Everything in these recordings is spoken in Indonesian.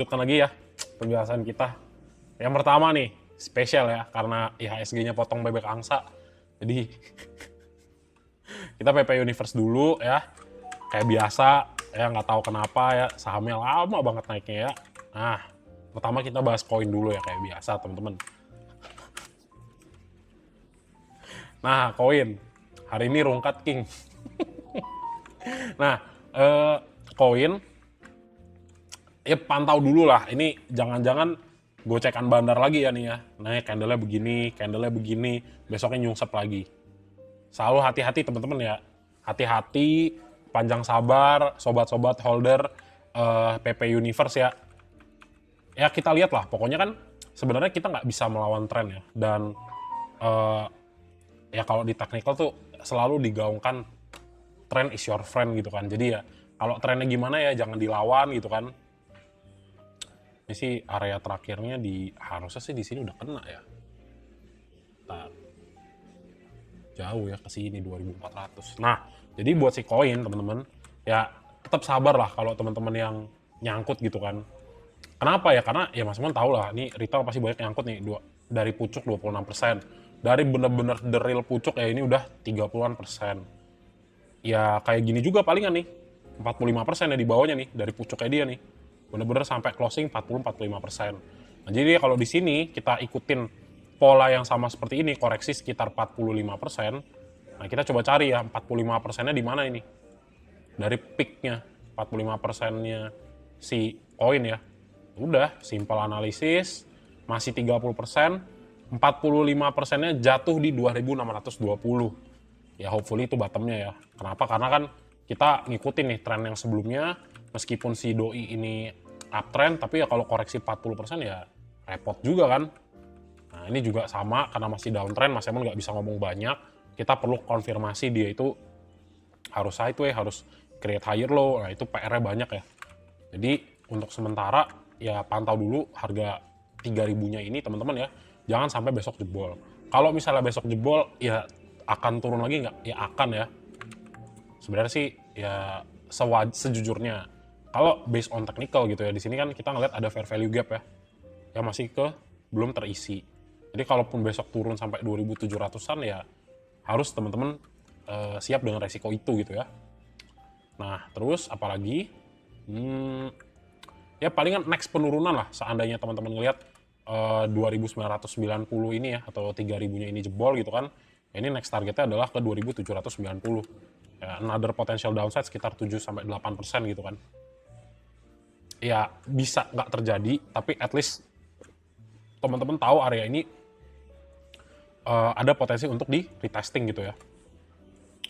Lanjutkan lagi ya pembahasan kita. Yang pertama nih, spesial ya, karena IHSG-nya potong bebek angsa. Jadi kita PP Universe dulu ya, kayak biasa ya, nggak tahu kenapa ya sahamnya lama banget naiknya ya. Nah, pertama kita bahas koin dulu ya kayak biasa teman-teman. Nah, koin hari ini rungkat king. Nah, koin ya pantau dulu lah. Ini jangan-jangan gocekan bandar lagi ya nih ya. Nah, candle-nya begini, besoknya nyungsep lagi. Selalu hati-hati teman-teman ya. Hati-hati, panjang sabar, sobat-sobat holder PP Universe ya. Ya kita lihat lah, pokoknya kan sebenarnya kita nggak bisa melawan tren ya. Dan ya kalau di technical tuh selalu digaungkan trend is your friend gitu kan. Jadi ya kalau trennya gimana ya jangan dilawan gitu kan. Ini sih area terakhirnya harusnya sih di sini udah kena ya. Bentar. Jauh ya ke sini 2400. Nah, jadi buat si koin teman-teman ya tetap sabar lah kalau teman-teman yang nyangkut gitu kan. Kenapa ya? Karena ya Mas Mon tahu lah, ini retail pasti banyak nyangkut nih dari pucuk 26%. Dari bener-bener the real pucuk ya ini udah 30-an%. Ya kayak gini juga palingan nih. 45% ya di bawahnya nih dari pucuknya dia nih. Bener-bener sampai closing 40-45%. Nah, jadi kalau di sini kita ikutin pola yang sama seperti ini, koreksi sekitar 45%. Nah, kita coba cari ya 45%-nya di mana ini? Dari peak-nya 45%-nya si koin ya. Udah, simple analisis, masih 30%, 45%-nya jatuh di 2620. Ya hopefully itu bottomnya ya. Kenapa? Karena kan kita ngikutin nih tren yang sebelumnya, meskipun si doi ini uptrend, tapi ya kalau koreksi 40% ya repot juga kan. Nah ini juga sama, karena masih downtrend, Mas Emon nggak bisa ngomong banyak, kita perlu konfirmasi dia itu harus sideways, harus create higher low, nah itu PR-nya banyak ya. Jadi untuk sementara ya pantau dulu harga 3000-nya ini teman-teman ya, jangan sampai besok jebol. Kalau misalnya besok jebol ya akan turun lagi nggak? Ya akan ya. Sebenarnya sih ya sejujurnya kalau based on technical gitu ya, di sini kan kita ngeliat ada fair value gap ya, yang masih belum terisi. Jadi kalaupun besok turun sampai 2700-an ya harus teman-teman siap dengan resiko itu gitu ya. Nah terus apalagi ya palingan next penurunan lah seandainya teman-teman ngeliat 2990 ini ya atau 3000-nya ini jebol gitu kan. Ini next targetnya adalah ke 2790. Ya, another potential downside sekitar 7-8% gitu kan. Ya bisa nggak terjadi, tapi at least teman-teman tahu area ini ada potensi untuk di retesting gitu ya.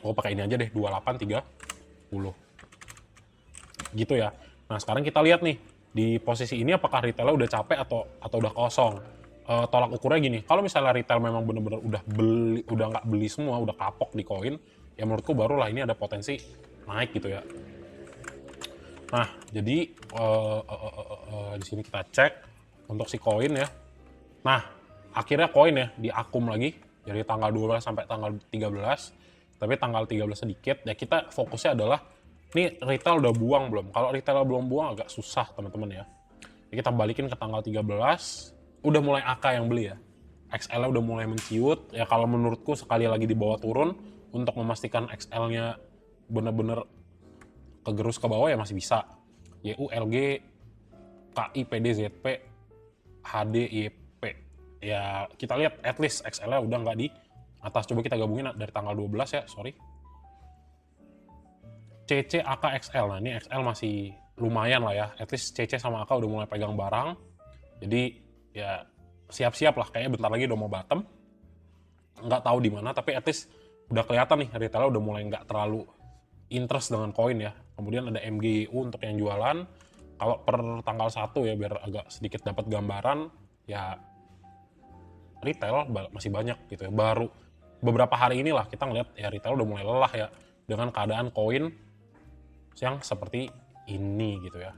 Oh pakai ini aja deh 2830 gitu ya. Nah sekarang kita lihat nih di posisi ini apakah retailnya udah capek atau udah kosong. Tolak ukurnya gini, kalau misalnya retail memang bener-bener udah nggak beli semua, udah kapok di koin, ya menurutku barulah ini ada potensi naik gitu ya. Nah, jadi di sini kita cek untuk si koin ya. Nah, akhirnya koin ya diakum lagi dari tanggal 12 sampai tanggal 13. Tapi tanggal 13 sedikit ya, kita fokusnya adalah ini retail udah buang belum? Kalau retail belum buang agak susah teman-teman ya. Jadi kita balikin ke tanggal 13, udah mulai AK yang beli ya. XL-nya udah mulai menciut. Ya kalau menurutku sekali lagi di bawah turun untuk memastikan XL-nya bener-bener kegerus ke bawah ya masih bisa. YU, LG, KI, PD, ZP, HD, YP. Ya kita lihat at least XL-nya udah nggak di atas. Coba kita gabungin dari tanggal 12 ya, sorry. CC, AK, XL. Nah ini XL masih lumayan lah ya. At least CC sama AK udah mulai pegang barang. Jadi ya siap-siap lah. Kayaknya bentar lagi udah mau bottom. Nggak tahu di mana, tapi at least udah kelihatan nih retailnya udah mulai nggak terlalu interest dengan koin ya. Kemudian ada MGU untuk yang jualan. Kalau per tanggal 1 ya biar agak sedikit dapat gambaran ya retail masih banyak gitu ya. Baru beberapa hari inilah kita ngeliat ya retail udah mulai lelah ya dengan keadaan koin yang seperti ini gitu ya.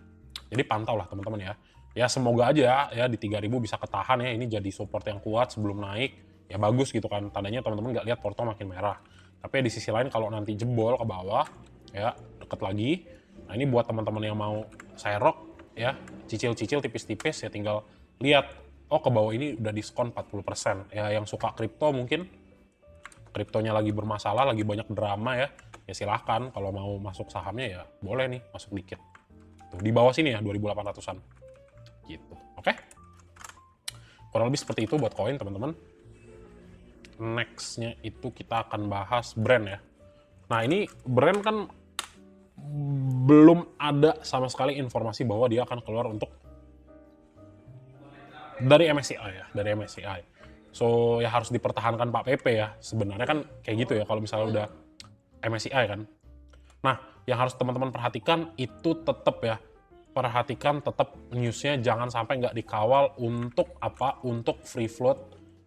Jadi pantau lah teman-teman ya. Ya semoga aja ya di 3000 bisa ketahan ya, ini jadi support yang kuat sebelum naik. Ya bagus gitu kan, tandanya teman-teman nggak lihat porto makin merah. Tapi di sisi lain kalau nanti jebol ke bawah ya deket lagi. Nah ini buat teman-teman yang mau serok ya, cicil-cicil tipis-tipis ya, tinggal lihat, oh ke bawah ini udah diskon 40%. Ya yang suka kripto mungkin kriptonya lagi bermasalah, lagi banyak drama ya, ya silahkan kalau mau masuk sahamnya ya boleh nih masuk dikit. Tuh, di bawah sini ya 2.800-an gitu. Oke, kurang lebih seperti itu buat koin teman-teman. Nextnya itu kita akan bahas brand ya. Nah ini brand kan belum ada sama sekali informasi bahwa dia akan keluar untuk dari MSCI ya, dari MSCI. So ya harus dipertahankan Pak PP ya. Sebenarnya kan kayak gitu ya kalau misalnya udah MSCI kan. Nah, yang harus teman-teman perhatikan itu tetap ya, perhatikan tetap newsnya jangan sampai nggak dikawal untuk apa? Untuk free float,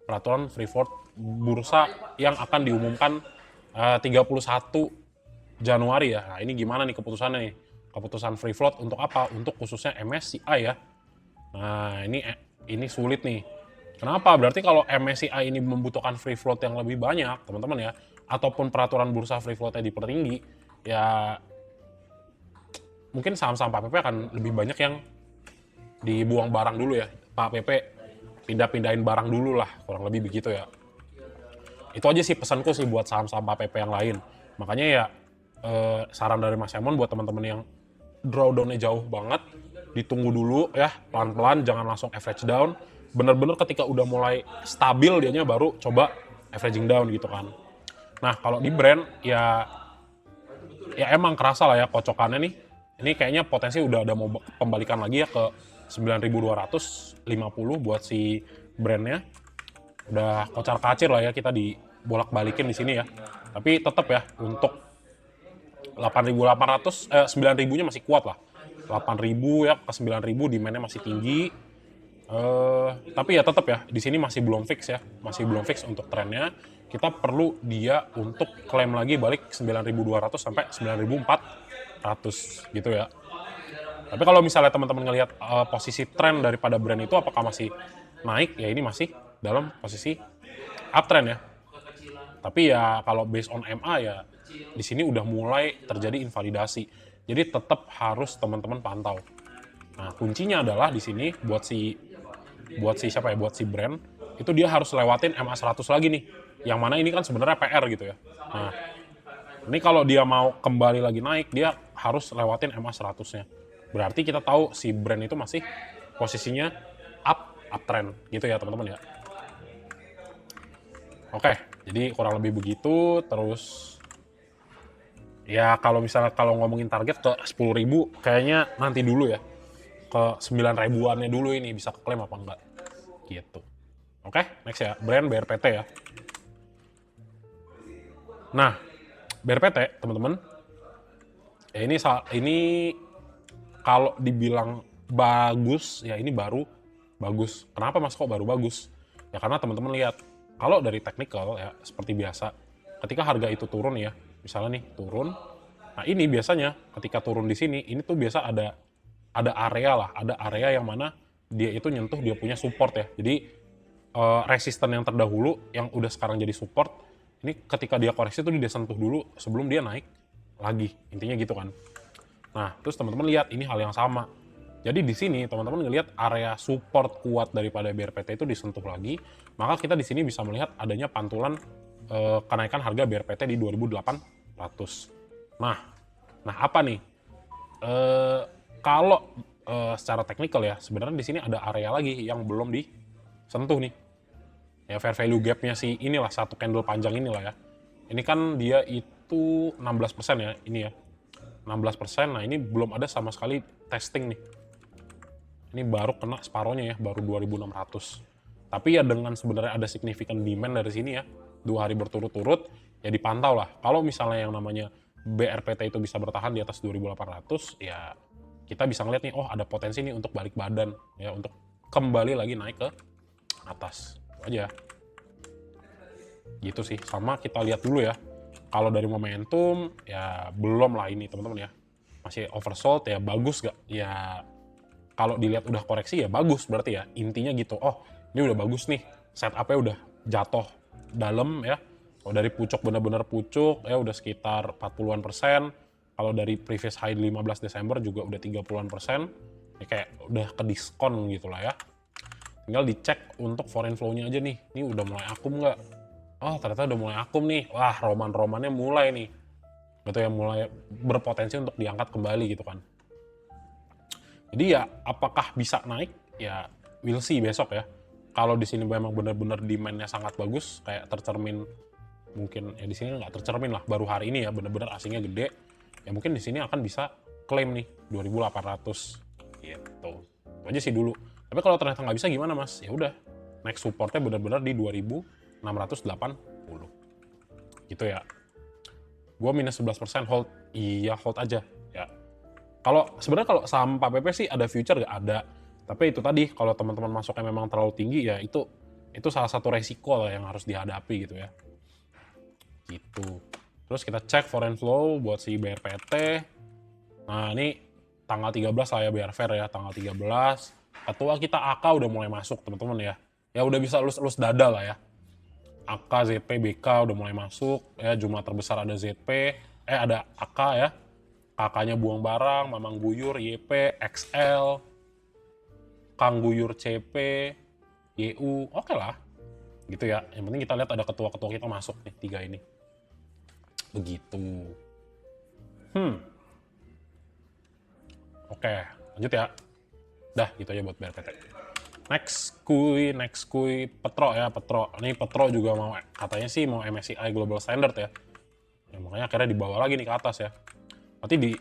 peraturan free float bursa yang akan diumumkan 31 Januari ya. Nah, ini gimana nih keputusannya nih? Keputusan free float untuk apa? Untuk khususnya MSCI ya. Nah, ini sulit nih. Kenapa? Berarti kalau MSCI ini membutuhkan free float yang lebih banyak, teman-teman ya, ataupun peraturan bursa free float-nya dipertinggi, ya mungkin saham-saham Pak PP akan lebih banyak yang dibuang barang dulu ya. Pak PP pindah-pindahin barang dulu lah, kurang lebih begitu ya. Itu aja sih pesanku sih buat saham-saham Pak PP yang lain. Makanya ya saran dari Mas Emon buat teman-teman yang drawdown-nya jauh banget, ditunggu dulu ya, pelan-pelan, jangan langsung average down. Bener-bener ketika udah mulai stabil dianya baru coba averaging down gitu kan. Nah kalau di brand ya emang kerasa lah ya kocokannya nih. Ini kayaknya potensi udah ada mau pembalikan lagi ya ke 9.250 buat si brandnya. Udah kocar-kacir lah ya kita dibolak-balikin di sini ya. Tapi tetap ya untuk 8.800 9.000-nya masih kuat lah. 8.000 ya ke 9.000 demand-nya masih tinggi. Tapi ya tetap ya di sini masih belum fix ya, masih belum fix untuk trennya. Kita perlu dia untuk klaim lagi balik 9.200 sampai 9.400 gitu ya. Tapi kalau misalnya teman-teman ngelihat posisi tren daripada brand itu apakah masih naik, ya ini masih dalam posisi uptrend ya. Tapi ya kalau based on MA ya di sini udah mulai terjadi invalidasi. Jadi tetap harus teman-teman pantau. Nah, kuncinya adalah di sini buat si siapa ya, buat si brand itu dia harus lewatin MA 100 lagi nih. Yang mana ini kan sebenarnya PR gitu ya. Nah, ini kalau dia mau kembali lagi naik, dia harus lewatin MA 100-nya. Berarti kita tahu si brand itu masih posisinya uptrend gitu ya, teman-teman ya. Oke, jadi kurang lebih begitu. Terus ya kalau misalnya kalau ngomongin target ke 10.000 kayaknya nanti dulu ya. Ke 9.000-annya dulu ini bisa keklaim apa enggak gitu. Oke, next ya, brand BRPT ya. Nah, BRPT teman-teman ya ini kalau dibilang bagus ya ini baru bagus. Kenapa Mas kok baru bagus? Ya karena teman-teman lihat kalau dari technical ya seperti biasa ketika harga itu turun ya, misalnya nih turun. Nah, ini biasanya ketika turun di sini ini tuh biasa ada area lah, ada area yang mana dia itu nyentuh dia punya support ya. Jadi resisten yang terdahulu yang udah sekarang jadi support, ini ketika dia koreksi tuh dia sentuh dulu sebelum dia naik lagi. Intinya gitu kan. Nah, terus teman-teman lihat ini hal yang sama. Jadi di sini teman-teman ngelihat area support kuat daripada BRPT itu disentuh lagi, maka kita di sini bisa melihat adanya pantulan kenaikan harga BRPT di 2.800. Nah apa nih? Kalau secara teknikal ya sebenarnya di sini ada area lagi yang belum disentuh nih. Ya fair value gap-nya sih inilah satu candle panjang inilah ya. Ini kan dia itu 16% ya ini ya. 16%. Nah, ini belum ada sama sekali testing nih. Ini baru kena separohnya ya, baru 2.600. Tapi ya dengan sebenarnya ada signifikan demand dari sini ya. 2 hari berturut-turut ya dipantau lah. Kalau misalnya yang namanya BRPT itu bisa bertahan di atas 2.800 ya kita bisa ngeliat nih, oh ada potensi nih untuk balik badan ya, untuk kembali lagi naik ke atas. Itu aja. Gitu sih. Sama kita lihat dulu ya. Kalau dari momentum ya belum lah ini teman-teman ya. Masih oversold ya bagus gak? Ya kalau dilihat udah koreksi ya bagus berarti ya. Intinya gitu. Oh, ini udah bagus nih. Setupnya udah jatuh dalam ya. Kalau dari pucuk benar-benar pucuk ya udah sekitar 40-an %. Kalau dari previous high 15 Desember juga udah 30-an %. Ini kayak udah ke diskon gitu lah ya. Tinggal dicek untuk foreign flow-nya aja nih. Ini udah mulai akum nggak? Oh, ternyata udah mulai akum nih. Wah, roman-romannya mulai nih. Gitu ya, mulai berpotensi untuk diangkat kembali gitu kan. Jadi ya, apakah bisa naik? Ya, we'll see besok ya. Kalau di sini memang benar-benar demand-nya sangat bagus, kayak tercermin, mungkin ya di sini nggak tercermin lah, baru hari ini ya benar-benar asingnya gede. Ya mungkin di sini akan bisa klaim nih 2.800 gitu. Itu aja sih dulu. Tapi kalau ternyata nggak bisa gimana mas? Ya udah, next supportnya benar-benar di 2.680 gitu ya. Gue minus 11% hold, iya hold aja ya. Kalau sebenarnya kalau saham Pak PP sih ada future nggak ada. Tapi itu tadi kalau teman-teman masuknya memang terlalu tinggi ya itu salah satu resiko lah yang harus dihadapi gitu ya. Gitu. Terus kita cek foreign flow buat si BRPT. Nah ini tanggal 13 lah ya biar fair ya, tanggal 13. Ketua kita AK udah mulai masuk teman-teman ya. Ya udah bisa elus-elus dada lah ya. AK, ZP, BK udah mulai masuk ya, jumlah terbesar ada ZP, ada AK ya. Kakaknya Buang Barang, Mamang Guyur, YP, XL, Kang Guyur CP, YU, oke lah. Gitu ya. Yang penting kita lihat ada ketua-ketua kita masuk nih, 3 ini. Begitu. Oke, lanjut ya. Dah, gitu aja buat BRPT. Next kuy, Petro ya, Petro. Ini Petro juga mau, katanya sih mau MSCI Global Standard ya. Ya makanya akhirnya dibawa lagi nih ke atas ya. Nanti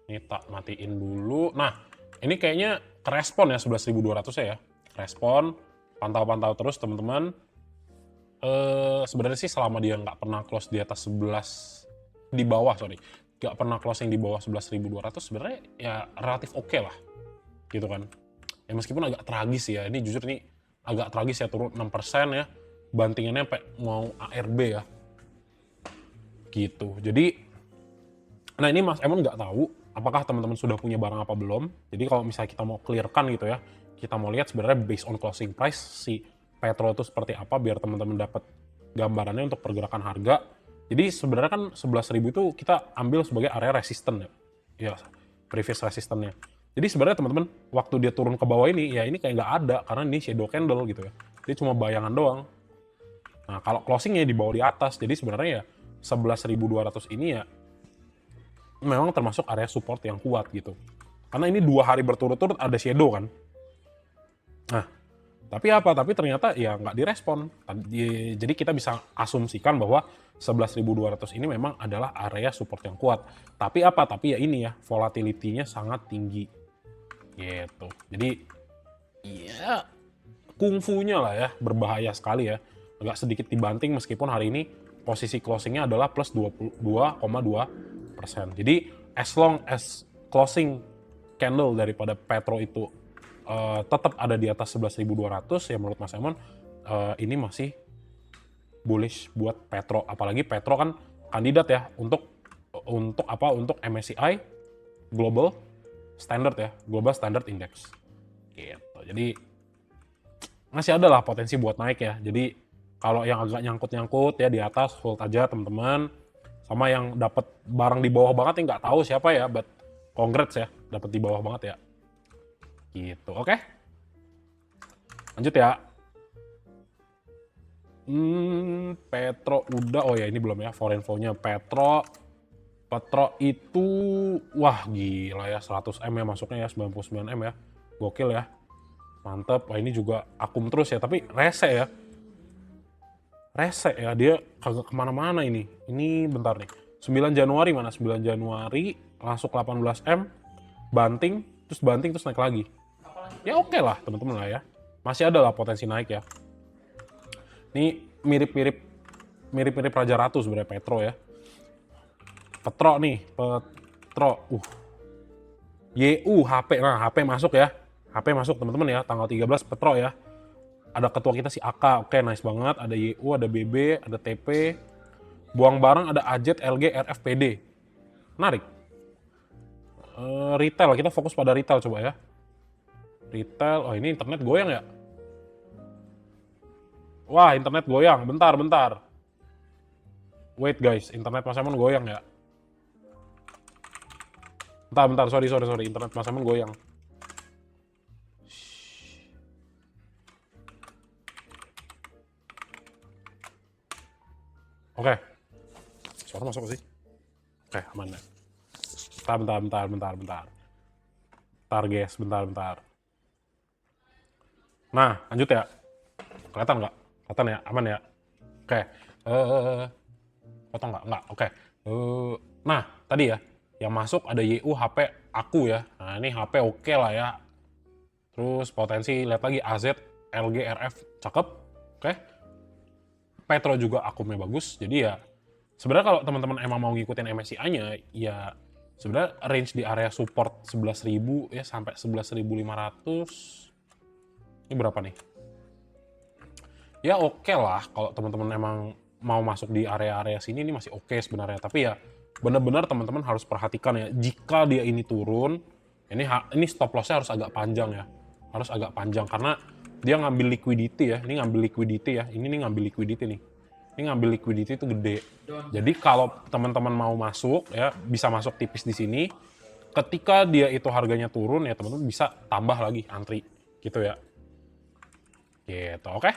ini tak matiin dulu. Nah, ini kayaknya kerespon ya 11.200 ya. Respon, pantau-pantau terus teman-teman. Sebenarnya sih selama dia nggak pernah close di atas 11 di bawah, nggak pernah closing di bawah 11.200 sebenarnya ya relatif oke lah. Gitu kan. Ya meskipun agak tragis ya, ini jujur nih agak tragis ya, turun 6% ya, bantingannya sampai mau ARB ya, gitu. Jadi, nah ini Mas Emon nggak tahu apakah teman-teman sudah punya barang apa belum. Jadi kalau misalnya kita mau clearkan gitu ya, kita mau lihat sebenarnya based on closing price si Petro itu seperti apa biar teman-teman dapat gambarannya untuk pergerakan harga. Jadi sebenarnya kan 11.000 itu kita ambil sebagai area resisten ya, previous resistennya. Jadi sebenarnya teman-teman, waktu dia turun ke bawah ini, ya ini kayak nggak ada, karena ini shadow candle gitu ya. Jadi cuma bayangan doang. Nah, kalau closingnya di bawah di atas, jadi sebenarnya ya 11.200 ini ya memang termasuk area support yang kuat gitu. Karena ini 2 hari berturut-turut ada shadow kan. Nah, tapi ternyata ya nggak direspon. Jadi kita bisa asumsikan bahwa 11.200 ini memang adalah area support yang kuat. Tapi ya ini ya, volatility-nya sangat tinggi. Gitu. Jadi ya kungfunya lah ya, berbahaya sekali ya. Agak sedikit dibanting meskipun hari ini posisi closingnya adalah plus 22,2%. Jadi as long as closing candle daripada Petro itu tetap ada di atas 11.200 ya menurut Mas Emon ini masih bullish buat Petro. Apalagi Petro kan kandidat ya untuk MSCI Global Standard ya, Global Standard Index. Gitu. Jadi masih ada lah potensi buat naik ya. Jadi kalau yang agak nyangkut-nyangkut ya di atas hold aja teman-teman. Sama yang dapat barang di bawah banget yang nggak tahu siapa ya, but congrats ya, dapat di bawah banget ya. Gitu. Oke. Lanjut ya. Petro udah, oh ya ini belum ya, foreign flow-nya Petro itu, wah gila ya, 100M ya masuknya ya, 99M ya, gokil ya, mantep. Wah ini juga akum terus ya, tapi rese ya, dia kagak kemana-mana ini bentar nih, 9 Januari mana, 9 Januari masuk 18M, banting terus naik lagi, ya oke lah teman-teman lah ya, masih ada lah potensi naik ya. Ini mirip-mirip Raja Ratu sebenarnya Petro ya. Petro YU HP, nah HP masuk ya, HP masuk teman-teman ya, tanggal 13 Petro ya. Ada ketua kita si AK, oke nice banget, ada YU, ada BB, ada TP, Buang Barang, ada AJET, LG, RFPD, menarik. Retail, kita fokus pada retail coba ya. Retail, oh ini internet goyang ya. Wah internet goyang, bentar. Wait guys, internet Mas Emon goyang ya. Bentar, sorry, internet Mas Emon goyang. Oke. Suara masuk gak sih? Oke, aman ya. Bentar. Bentar guys, bentar. Nah, lanjut ya. Kelihatan nggak? Kelihatan ya? Aman ya? Oke. Potong nggak? Nggak. Oke. Nah, tadi ya. Yang masuk ada YU HP aku ya. Nah, ini HP oke lah ya. Terus potensi, lihat lagi AZ, LG, RF, cakep. Oke. Petro juga akumnya bagus. Jadi ya, sebenarnya kalau teman-teman emang mau ngikutin MSCI-nya, ya sebenarnya range di area support 11.000 ya sampai 11.500. Ini berapa nih? Ya oke lah kalau teman-teman emang mau masuk di area-area sini, ini masih oke sebenarnya. Tapi ya benar-benar teman-teman harus perhatikan ya, jika dia ini turun, ini stop loss-nya harus agak panjang ya. Harus agak panjang karena dia ngambil liquidity ya. Ini ngambil liquidity ya. Ini nih ngambil liquidity nih. Ini ngambil liquidity itu gede. Jadi kalau teman-teman mau masuk ya, bisa masuk tipis di sini. Ketika dia itu harganya turun ya, teman-teman bisa tambah lagi antri gitu ya. Gitu, oke?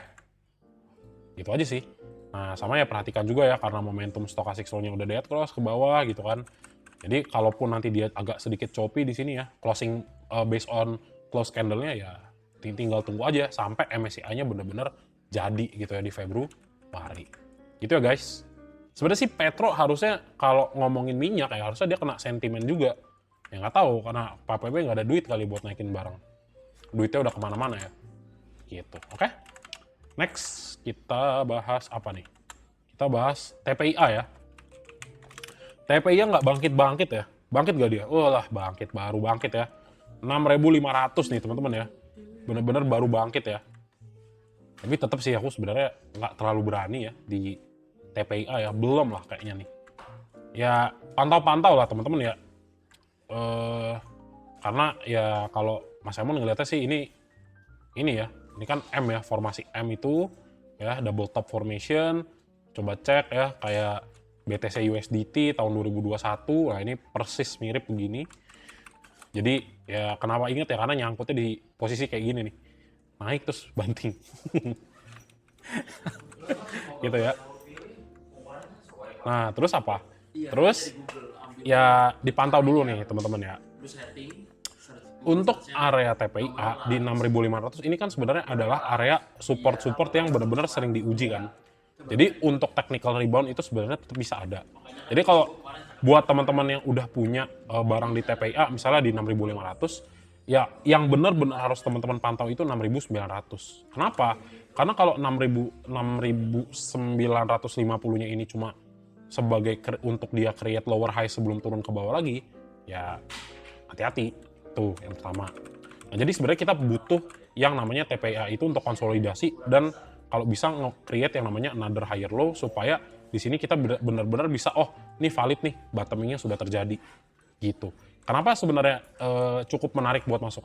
Gitu aja sih. Nah, sama ya perhatikan juga ya, karena momentum stochastic slow-nya udah dead cross ke bawah gitu kan. Jadi kalaupun nanti dia agak sedikit choppy di sini ya, closing based on close candle-nya ya tinggal tunggu aja sampai MSCI-nya bener-bener jadi gitu ya di Februari. Gitu ya guys. Sebenarnya sih Petro harusnya kalau ngomongin minyak ya harusnya dia kena sentimen juga. Ya nggak tahu karena Pak PB nggak ada duit kali buat naikin barang. Duitnya udah kemana-mana ya. Gitu, oke? Next, kita bahas apa nih? Kita bahas TPIA ya. TPIA nggak bangkit-bangkit ya? Bangkit gak dia? Oh lah, baru bangkit ya. 6.500 nih teman-teman ya. Bener-bener baru bangkit ya. Tapi tetap sih aku sebenarnya nggak terlalu berani ya di TPIA ya. Belum lah kayaknya nih. Ya pantau-pantau lah teman-teman ya. Karena ya kalau Mas Emon ngeliatnya sih ini ya. Ini kan M ya, formasi M itu ya, double top formation. Coba cek ya, kayak BTC USDT tahun 2021. Nah, ini persis mirip begini. Jadi ya kenapa inget ya, karena nyangkutnya di posisi kayak gini nih. Naik terus banting. Gitu ya. Nah, terus apa? Terus ya dipantau dulu nih teman-teman ya. Untuk area TPIA di 6.500 ini kan sebenarnya adalah area support yang benar-benar sering diuji kan. Jadi untuk technical rebound itu sebenarnya tetap bisa ada. Jadi kalau buat teman-teman yang udah punya barang di TPIA misalnya di 6.500, ya yang benar-benar harus teman-teman pantau itu 6.900. Kenapa? Karena kalau 6.950-nya ini cuma sebagai untuk dia create lower high sebelum turun ke bawah lagi, ya hati-hati. Tuh yang pertama. Nah, jadi sebenarnya kita butuh yang namanya TPIA itu untuk konsolidasi dan kalau bisa nge-create yang namanya another higher low supaya di sini kita benar-benar bisa ini valid nih, bottoming-nya sudah terjadi gitu. Kenapa sebenarnya cukup menarik buat masuk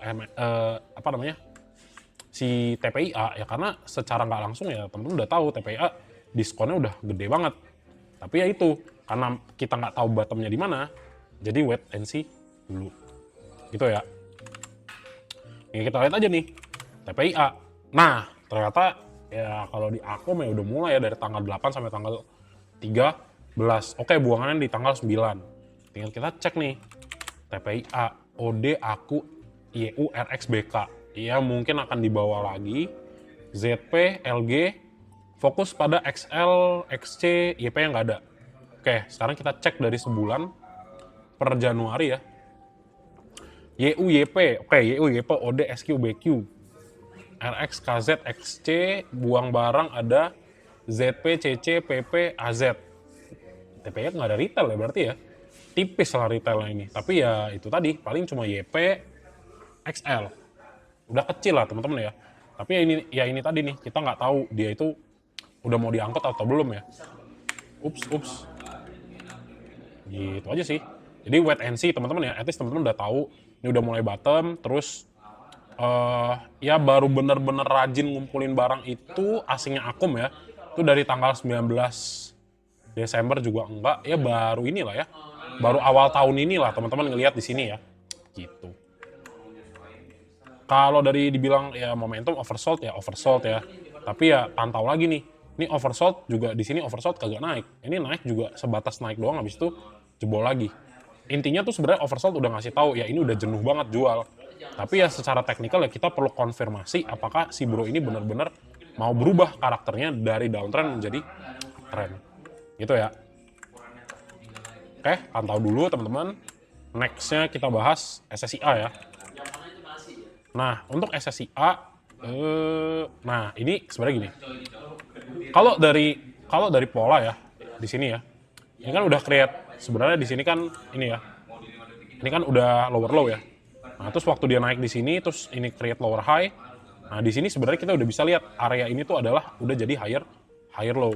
si TPIA ya, karena secara nggak langsung ya teman-teman udah tahu TPIA diskonnya udah gede banget. Tapi ya itu karena kita nggak tahu bottomnya di mana, jadi wait and see dulu. Gitu ya. Ini kita lihat aja nih TPIA. Nah, ternyata ya kalau di Akom ya udah mulai ya dari tanggal 8 sampai tanggal 13. Oke, buangannya di tanggal 9. Tinggal kita cek nih. TPIA, OD, Aku, YU, RXBK. Ya mungkin akan dibawa lagi. ZP, LG, fokus pada XL, XC, YP yang nggak ada. Oke, sekarang kita cek dari sebulan per Januari ya. YU, YP, oke, YU, YP, OD, SQ, BQ, RX, KZ, XC, buang barang ada ZP, CC, PP, AZ. TPIA nggak ada retail ya berarti ya. Tipis lah retailnya ini. Tapi ya itu tadi, paling cuma YP, XL. Udah kecil lah teman-teman ya. Tapi ya ini tadi nih, kita nggak tahu dia itu udah mau diangkut atau belum ya. Ups. Gitu aja sih. Jadi wait and see teman-teman ya. At least teman-teman udah tahu ini udah mulai bottom, terus ya baru bener-bener rajin ngumpulin barang itu asingnya Akum ya. Itu dari tanggal 19 Desember juga enggak, ya baru inilah ya. Baru awal tahun inilah teman-teman ngelihat di sini ya. Gitu. Kalau dari dibilang ya momentum oversold ya. Tapi ya pantau lagi nih. Ini oversold juga di sini oversold kagak naik. Ini naik juga sebatas naik doang, habis itu jebol lagi. Intinya tuh sebenarnya oversold udah ngasih tahu ya ini udah jenuh banget jual. Tapi ya secara teknikal ya kita perlu konfirmasi apakah si bro ini benar-benar mau berubah karakternya dari downtrend menjadi trend. Gitu ya. Oke, pantau dulu teman-teman. Nextnya kita bahas SSIA ya. Nah, untuk SSIA, nah ini sebenarnya gini. Kalau dari pola ya di sini ya, ini kan udah create sebenarnya di sini kan ini ya, ini kan udah lower low ya. Nah terus waktu dia naik di sini, terus ini create lower high. Nah di sini sebenarnya kita udah bisa lihat area ini tuh adalah udah jadi higher low.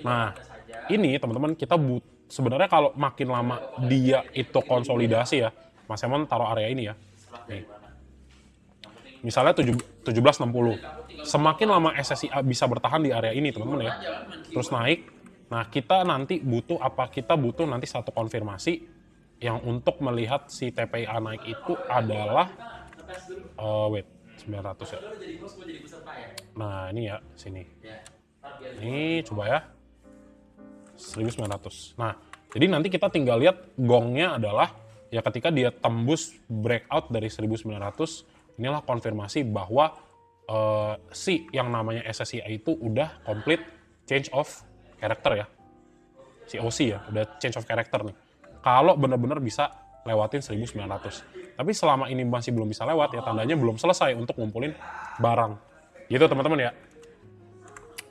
Nah ini teman-teman kita sebenarnya kalau makin lama dia itu konsolidasi ya, Mas Emon taruh area ini ya. Nih. Misalnya 1760. Semakin lama SSIA bisa bertahan di area ini teman-teman ya. Terus naik. Nah kita nanti butuh apa? Kita butuh nanti satu konfirmasi yang untuk melihat si TPIA naik itu adalah wait 900 ya. Nah ini ya sini. Ini coba ya 1900. Nah jadi nanti kita tinggal lihat gongnya adalah ya ketika dia tembus breakout dari 1900. Inilah konfirmasi bahwa si yang namanya SSIA itu udah complete change of character ya. Si OC ya, udah change of character nih. Kalau benar-benar bisa lewatin 1900. Tapi selama ini masih belum bisa lewat ya tandanya belum selesai untuk ngumpulin barang. Gitu teman-teman ya.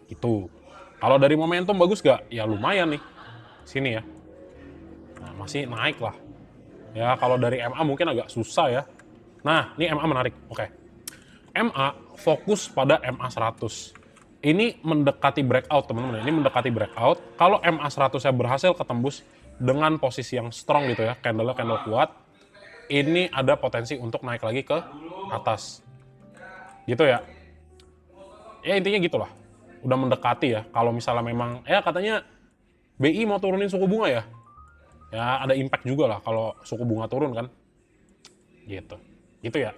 Itu. Kalau dari momentum bagus gak? Ya lumayan nih. Sini ya. Nah, masih naik lah. Ya kalau dari MA mungkin agak susah ya. Nah, ini MA menarik. Oke. MA fokus pada MA 100. Ini mendekati breakout, teman-teman. Ini mendekati breakout. Kalau MA 100-nya berhasil ketembus dengan posisi yang strong gitu ya, candle kuat, ini ada potensi untuk naik lagi ke atas. Gitu ya. Ya intinya gitulah. Udah mendekati ya. Kalau misalnya memang, ya katanya BI mau turunin suku bunga ya. Ya ada impact juga lah kalau suku bunga turun kan. Gitu. Gitu ya.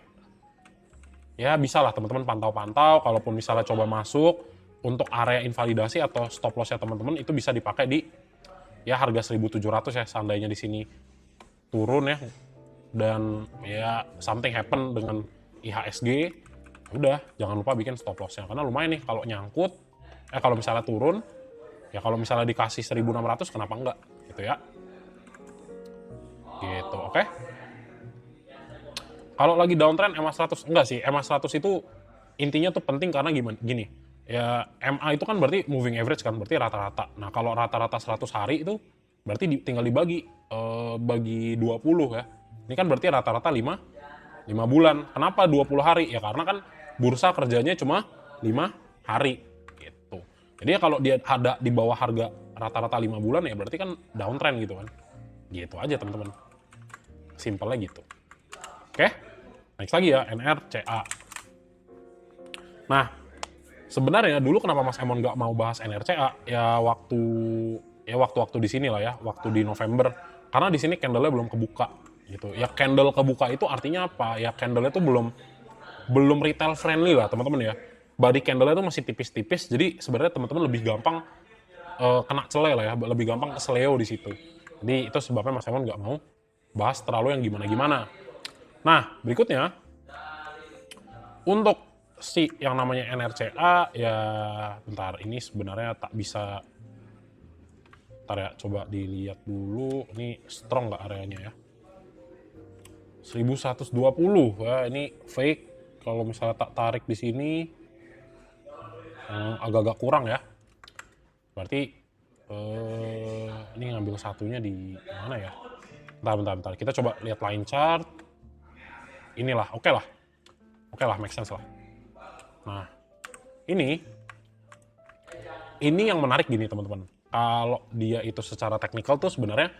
Ya bisa lah teman-teman pantau-pantau, kalaupun misalnya coba masuk untuk area invalidasi atau stop loss-nya teman-teman itu bisa dipakai di ya harga 1.700 ya seandainya di sini turun ya dan ya something happen dengan IHSG, udah jangan lupa bikin stop loss-nya karena lumayan nih kalau nyangkut kalau misalnya turun ya kalau misalnya dikasih 1.600 kenapa enggak gitu ya. Gitu, oke. Kalau lagi downtrend MA 100 enggak sih, MA 100 itu intinya tuh penting karena gini. Ya MA itu kan berarti moving average kan, berarti rata-rata. Nah, kalau rata-rata 100 hari itu berarti tinggal dibagi bagi 20 ya. Ini kan berarti rata-rata 5 bulan. Kenapa 20 hari? Ya karena kan bursa kerjanya cuma 5 hari gitu. Jadi ya kalau dia ada di bawah harga rata-rata 5 bulan ya berarti kan downtrend gitu kan. Gitu aja teman-teman. Simpelnya gitu. Oke, next lagi ya, NRCA. Nah, sebenarnya dulu kenapa Mas Emon nggak mau bahas NRCA? Ya waktu di sini lah ya, waktu di November. Karena di sini candle-nya belum kebuka gitu. Ya candle kebuka itu artinya apa? Ya candle-nya tuh belum retail friendly lah teman-teman ya. Body candle-nya tuh masih tipis-tipis, jadi sebenarnya teman-teman lebih gampang kena cele lah ya, lebih gampang kesleo di situ. Jadi itu sebabnya Mas Emon nggak mau bahas terlalu yang gimana-gimana. Nah, berikutnya untuk si yang namanya NRCA ya bentar ini sebenarnya tak bisa. Bentar ya, coba dilihat dulu ini strong nggak areanya ya. 1120 ya, ini fake. Kalau misalnya tak tarik di sini agak-agak kurang ya. Berarti ini ngambil satunya di mana ya? Bentar. Kita coba lihat line chart. Inilah, oke lah, make sense lah. Nah, ini yang menarik gini teman-teman. Kalau dia itu secara teknikal tuh sebenarnya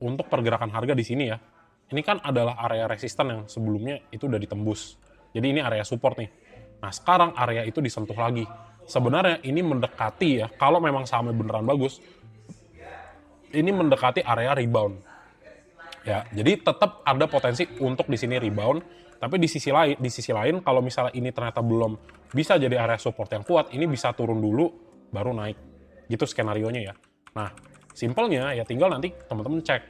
untuk pergerakan harga di sini ya. Ini kan adalah area resisten yang sebelumnya itu udah ditembus. Jadi ini area support nih. Nah, sekarang area itu disentuh lagi. Sebenarnya ini mendekati ya, kalau memang sahamnya beneran bagus, ini mendekati area rebound. Ya, jadi tetap ada potensi untuk di sini rebound, tapi di sisi lain kalau misalnya ini ternyata belum bisa jadi area support yang kuat, ini bisa turun dulu baru naik. Gitu skenarionya ya. Nah, simpelnya ya tinggal nanti teman-teman cek.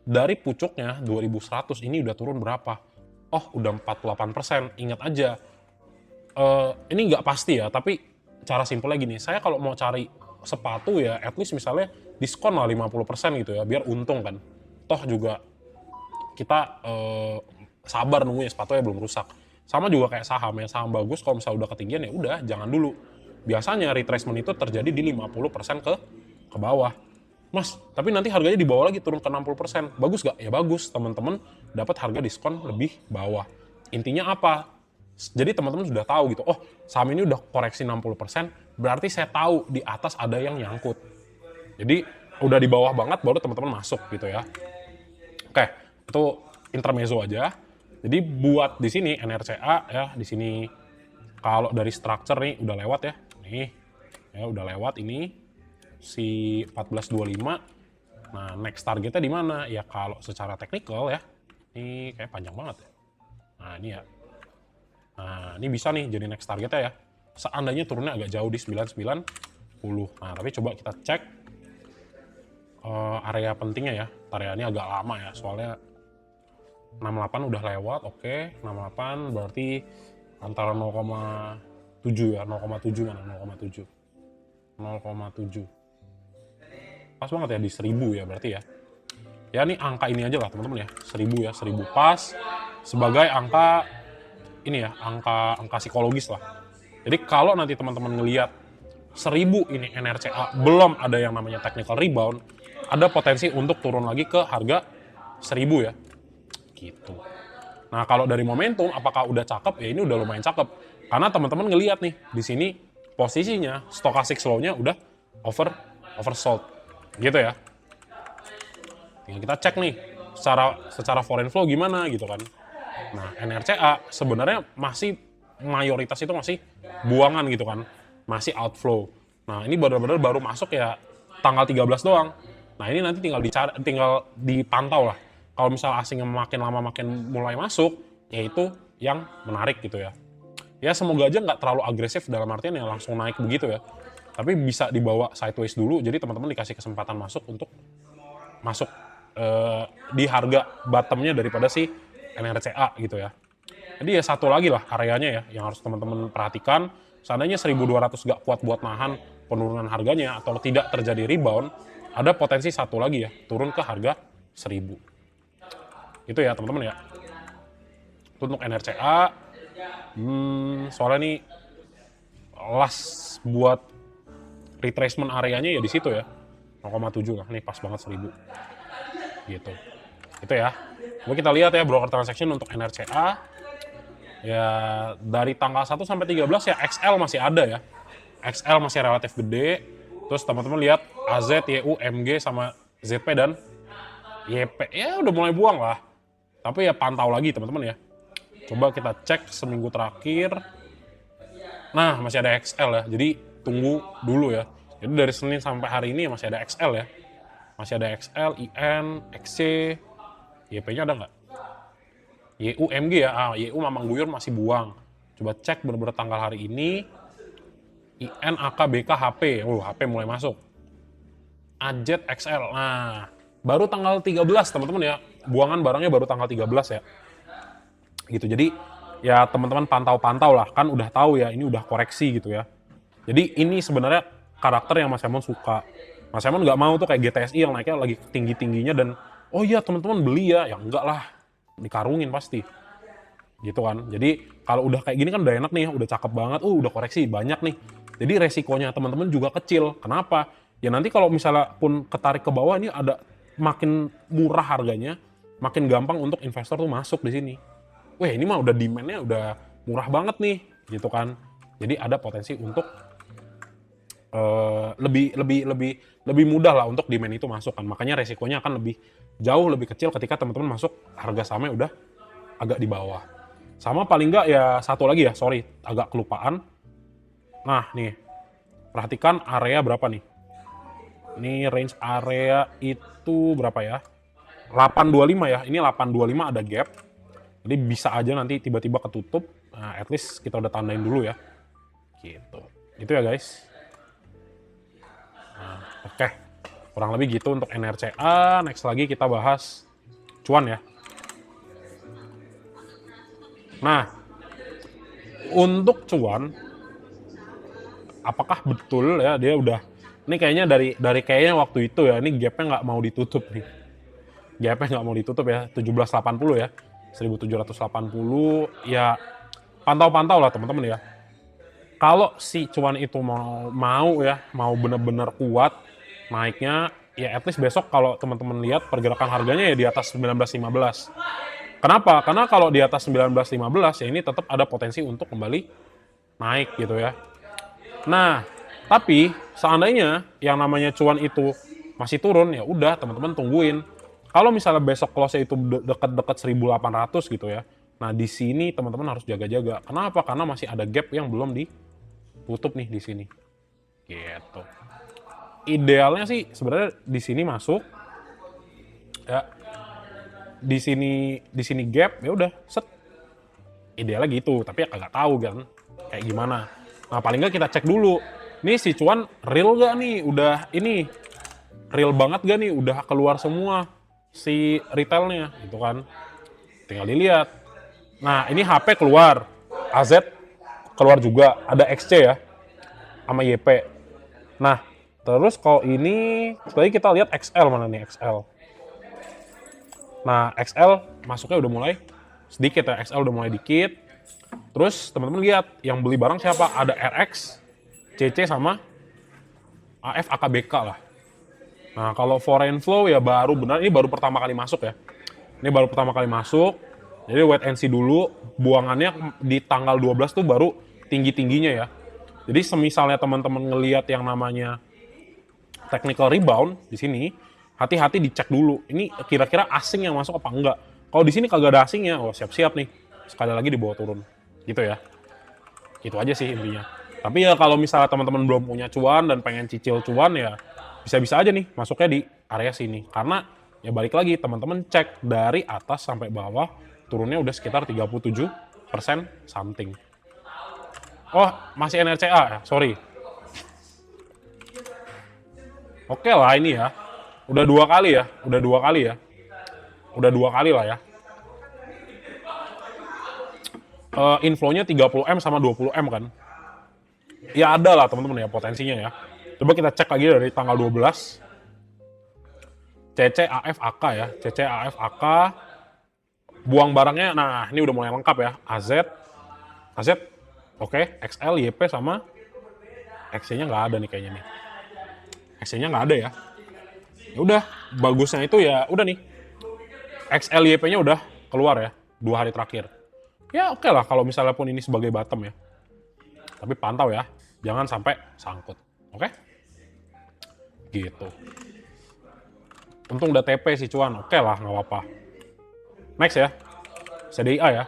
Dari pucuknya 2100 ini udah turun berapa? Oh, udah 48%. Ingat aja, ini nggak pasti ya, tapi cara simpelnya gini, saya kalau mau cari sepatu ya, at least misalnya diskon lah 50% gitu ya, biar untung kan. Toh juga kita sabar nunggunya sepatunya belum rusak. Sama juga kayak saham ya, saham bagus kalau misalnya udah ketinggian ya udah jangan dulu. Biasanya retracement itu terjadi di 50% ke bawah. Mas, tapi nanti harganya di bawah lagi turun ke 60%. Bagus gak? Ya bagus, teman-teman dapat harga diskon lebih bawah. Intinya apa? Jadi teman-teman sudah tahu gitu, oh saham ini udah koreksi 60%, berarti saya tahu di atas ada yang nyangkut. Jadi udah di bawah banget baru teman-teman masuk gitu ya. Oke, itu intermezzo aja. Jadi buat di sini NRCA ya, di sini kalau dari structure nih udah lewat ya. Nih, ya udah lewat ini si 1425. Nah, next targetnya di mana? Ya kalau secara teknikal ya. Ini kayak panjang banget ya. Nah, ini ya. Nah, ini bisa nih jadi next targetnya ya. Seandainya turunnya agak jauh di 99.10. Nah, tapi coba kita cek area pentingnya ya. Area ini agak lama ya, soalnya 68 udah lewat, oke. 68 berarti antara 0,7 ya, 0,7 mana? 0,7. 0,7. Pas banget ya di 1000 ya berarti ya. Ya ini angka ini aja lah teman-teman ya. 1000 ya, 1000 pas sebagai angka ini ya, angka psikologis lah. Jadi kalau nanti teman-teman ngelihat 1000 ini NRCA belum ada yang namanya technical rebound, ada potensi untuk turun lagi ke harga 1000 ya. Gitu. Nah, kalau dari momentum apakah udah cakep? Ya ini udah lumayan cakep. Karena teman-teman ngelihat nih, di sini posisinya stochastic slow-nya udah oversold. Gitu ya. Tinggal kita cek nih secara foreign flow gimana gitu kan. Nah, NRCA sebenarnya masih mayoritas itu masih buangan gitu kan. Masih outflow. Nah, ini benar-benar baru masuk ya tanggal 13 doang. Nah, ini nanti tinggal dipantau lah. Kalau misalnya asing yang makin lama makin mulai masuk, yaitu yang menarik gitu ya. Ya semoga aja nggak terlalu agresif dalam artian ya langsung naik begitu ya. Tapi bisa dibawa sideways dulu, jadi teman-teman dikasih kesempatan masuk untuk masuk di harga bottomnya daripada si NRCA gitu ya. Jadi ya satu lagi lah areanya ya yang harus teman-teman perhatikan. Seandainya 1200 nggak kuat buat nahan penurunan harganya atau tidak terjadi rebound, ada potensi satu lagi ya, turun ke harga 1000. Itu ya teman-teman ya. Itu untuk NRCA. Soalnya nih last buat retracement areanya ya di situ ya. 0,7 lah. Nih pas banget 1000. Gitu. Itu ya. Coba kita lihat ya broker transaction untuk NRCA. Ya dari tanggal 1 sampai 13 ya XL masih ada ya. XL masih relatif gede. Terus teman-teman lihat AZ, YU, MG sama ZP dan YP ya udah mulai buang lah. Tapi ya pantau lagi teman-teman ya. Coba kita cek seminggu terakhir. Nah masih ada XL ya. Jadi tunggu dulu ya. Jadi dari Senin sampai hari ini masih ada XL ya. Masih ada XL, IN, XC, YP-nya ada nggak? YU, MG ya. YU Mamang Guyur masih buang. Coba cek bener-bener tanggal hari ini. IN, AK, BK, HP. HP mulai masuk. AZ, XL. Nah, baru tanggal 13 teman-teman ya. Buangan barangnya baru tanggal 13 ya. Gitu. Jadi ya teman-teman pantau-pantau lah. Kan udah tahu ya ini udah koreksi gitu ya. Jadi ini sebenarnya karakter yang Mas Emon suka. Mas Emon nggak mau tuh kayak GTSI yang naiknya lagi tinggi-tingginya dan oh iya teman-teman beli ya. Ya enggak lah. Dikarungin pasti. Gitu kan. Jadi kalau udah kayak gini kan udah enak nih, udah cakep banget, udah koreksi banyak nih. Jadi resikonya teman-teman juga kecil. Kenapa? Ya nanti kalau misalnya pun ketarik ke bawah ini ada makin murah harganya, makin gampang untuk investor tuh masuk di sini. Wah ini mah udah demand-nya udah murah banget nih, gitu kan. Jadi ada potensi untuk lebih mudah lah untuk demand itu masuk kan. Makanya resikonya akan jauh lebih kecil ketika teman-teman masuk harga sahamnya udah agak di bawah. Sama paling nggak ya satu lagi ya, sorry agak kelupaan. Nah nih, perhatikan area berapa nih. Ini range area itu berapa ya? 825 ya, ini 825 ada gap. Jadi bisa aja nanti tiba-tiba ketutup. Nah, at least kita udah tandain dulu ya. Gitu. Itu ya guys. Oke, kurang lebih gitu untuk NRCA. Next lagi kita bahas cuan ya. Nah, untuk cuan, apakah betul ya dia udah, ini kayaknya dari kayaknya waktu itu ya, ini gapnya nggak mau ditutup nih. Gapnya nggak mau ditutup ya, 1780 ya. 1780 ya, pantau-pantau lah teman-teman ya. Kalau si cuan itu mau bener-bener kuat naiknya, ya at least besok kalau teman-teman lihat pergerakan harganya ya di atas 19.15. Kenapa? Karena kalau di atas 19.15 ya ini tetap ada potensi untuk kembali naik gitu ya. Nah, tapi seandainya yang namanya cuan itu masih turun, ya udah teman-teman tungguin. Kalau misalnya besok close itu dekat-dekat 1.800 gitu ya. Nah, di sini teman-teman harus jaga-jaga. Kenapa? Karena masih ada gap yang belum ditutup nih di sini. Gitu. Idealnya sih sebenarnya di sini masuk ya. Di sini gap, ya udah set. Idealnya gitu, tapi ya kagak tahu kan kayak gimana. Nah, paling nggak kita cek dulu. Nih si cuan real gak nih? Udah ini real banget gak nih? Udah keluar semua si retailnya gitu kan. Tinggal dilihat. Nah, ini HP keluar. AZ keluar juga. Ada XC ya. Sama YP. Nah, terus kalau ini tadi kita lihat XL mana nih XL. Nah, XL masuknya udah mulai sedikit ya. XL udah mulai dikit. Terus teman-teman lihat yang beli barang siapa? Ada RX, CC sama AF AKBK lah. Nah, kalau foreign flow ya baru benar, ini baru pertama kali masuk ya. Ini baru pertama kali masuk. Jadi wait and see dulu, buangannya di tanggal 12 tuh baru tinggi-tingginya ya. Jadi semisalnya teman-teman ngelihat yang namanya technical rebound di sini, hati-hati dicek dulu. Ini kira-kira asing yang masuk apa enggak. Kalau di sini kagak ada asingnya, oh siap-siap nih. Sekali lagi dibawa turun. Gitu ya. Gitu aja sih intinya. Tapi ya kalau misalnya teman-teman belum punya cuan dan pengen cicil cuan ya bisa-bisa aja nih masuknya di area sini. Karena ya balik lagi teman-teman cek dari atas sampai bawah turunnya udah sekitar 37% something. Oh, masih NRCA ya, sorry. Oke lah ini ya. Udah dua kali ya, udah dua kali ya. Udah dua kali lah ya. Inflow-nya 30M sama 20M kan. Ya ada lah teman-teman ya potensinya ya. Coba kita cek lagi dari tanggal 12. CCAFAK ya, CCAFAK. Buang barangnya, nah ini udah mulai lengkap ya. AZ, oke, XL, YP sama XC-nya nggak ada nih kayaknya nih. XC-nya nggak ada ya. Ya udah, bagusnya itu ya udah nih. XL, YP-nya udah keluar ya, 2 hari terakhir. Ya oke lah kalau misalnya pun ini sebagai bottom ya. Tapi pantau ya, jangan sampai sangkut. Oke? Gitu. Untung udah TP sih cuan, oke lah nggak apa-apa. Next ya, CDIA ya.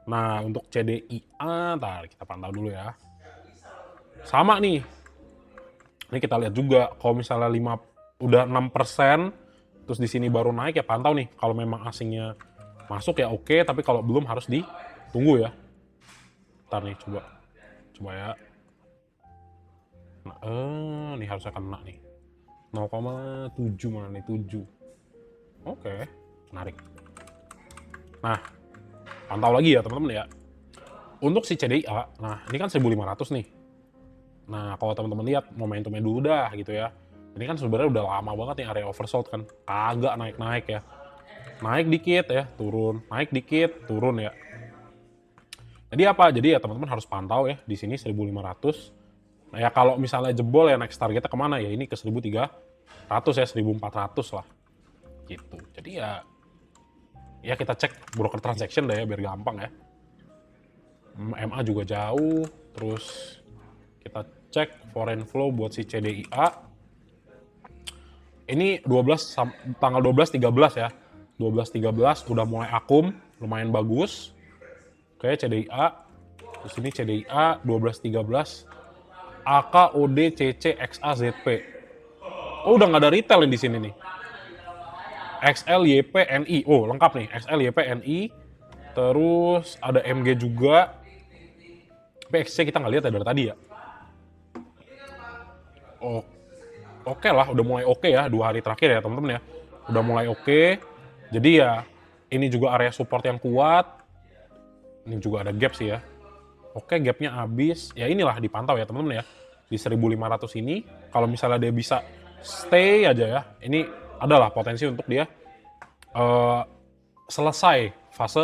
Nah untuk CDIA, ntar kita pantau dulu ya. Sama nih, ini kita lihat juga kalau misalnya udah 6%, terus di sini baru naik ya pantau nih. Kalau memang asingnya masuk ya oke, tapi kalau belum harus ditunggu ya. Ntar nih coba ya. Nah, nih harusnya kena nih. 0,7 mana nih 7. Oke, menarik. Nah, pantau lagi ya teman-teman ya. Untuk si CDIA, nah ini kan 1.500 nih. Nah, kalau teman-teman lihat momentumnya dulu dah gitu ya. Ini kan sebenarnya udah lama banget nih area oversold kan. Kagak naik-naik ya. Naik dikit ya, turun. Naik dikit, turun ya. Jadi apa? Jadi ya teman-teman harus pantau ya di sini 1.500. Nah, ya kalau misalnya jebol ya next targetnya kemana ya? Ini ke 1.300 ya, 1.400 lah. Gitu. Jadi ya kita cek broker transaction deh ya biar gampang ya. MA juga jauh, terus kita cek foreign flow buat si CDIA. Ini tanggal 12 13 ya. 12 13 udah mulai akum, lumayan bagus. Oke, CDIA. Di sini CDIA 12 13 AKOD CC XAZP. Oh, udah nggak ada retail di sini nih. XL YP NI. Oh, lengkap nih. XL YP NI. Terus ada MG juga. Tapi XC kita nggak lihat ya dari tadi ya. oh, oke lah, udah mulai oke ya 2 hari terakhir ya teman-teman ya. Udah mulai oke. Jadi ya ini juga area support yang kuat. Ini juga ada gap sih ya. Oke, gapnya habis. Ya inilah dipantau ya teman-teman ya. Di 1.500 ini kalau misalnya dia bisa stay aja ya. Ini adalah potensi untuk dia selesai fase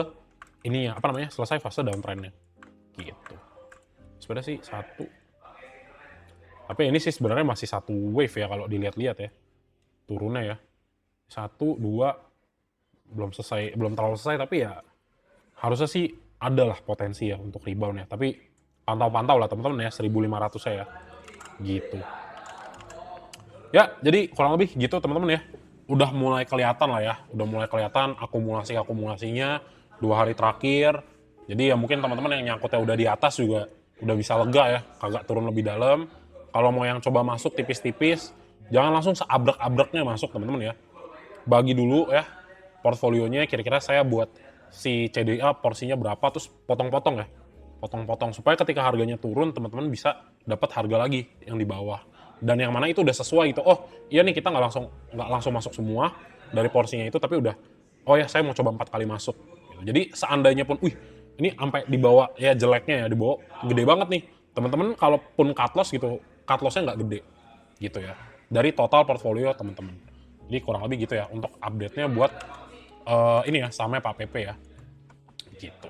ininya, apa namanya? Selesai fase downtrend-nya. Gitu. Sebenarnya sih satu. Tapi ini sih sebenarnya masih satu wave ya kalau dilihat-lihat ya. Turunnya ya. 1, 2 belum selesai, belum terlalu selesai tapi ya harusnya sih adalah potensi ya untuk rebound ya. Tapi pantau-pantau lah teman-teman ya 1.500 ya. Gitu. Ya, jadi kurang lebih gitu teman-teman ya. Udah mulai kelihatan lah ya. Udah mulai kelihatan akumulasinya 2 hari terakhir. Jadi ya mungkin teman-teman yang nyangkutnya udah di atas juga udah bisa lega ya, kagak turun lebih dalam. Kalau mau yang coba masuk tipis-tipis, jangan langsung seabrek-abreknya masuk teman-teman ya. Bagi dulu ya portfolionya, kira-kira saya buat si CDA porsinya berapa, terus potong-potong ya. Potong-potong supaya ketika harganya turun teman-teman bisa dapat harga lagi yang di bawah. Dan yang mana itu udah sesuai gitu. Oh iya nih kita nggak langsung masuk semua dari porsinya itu, tapi udah oh ya saya mau coba 4 kali masuk. Gitu. Jadi seandainya pun, ini sampai di bawah ya jeleknya ya di bawah gede banget nih. Teman-teman kalaupun cut loss gitu, cut lossnya nggak gede gitu ya. Dari total portfolio teman-teman. Jadi kurang lebih gitu ya untuk update-nya buat ini ya sahamnya Pak PP ya. Gitu.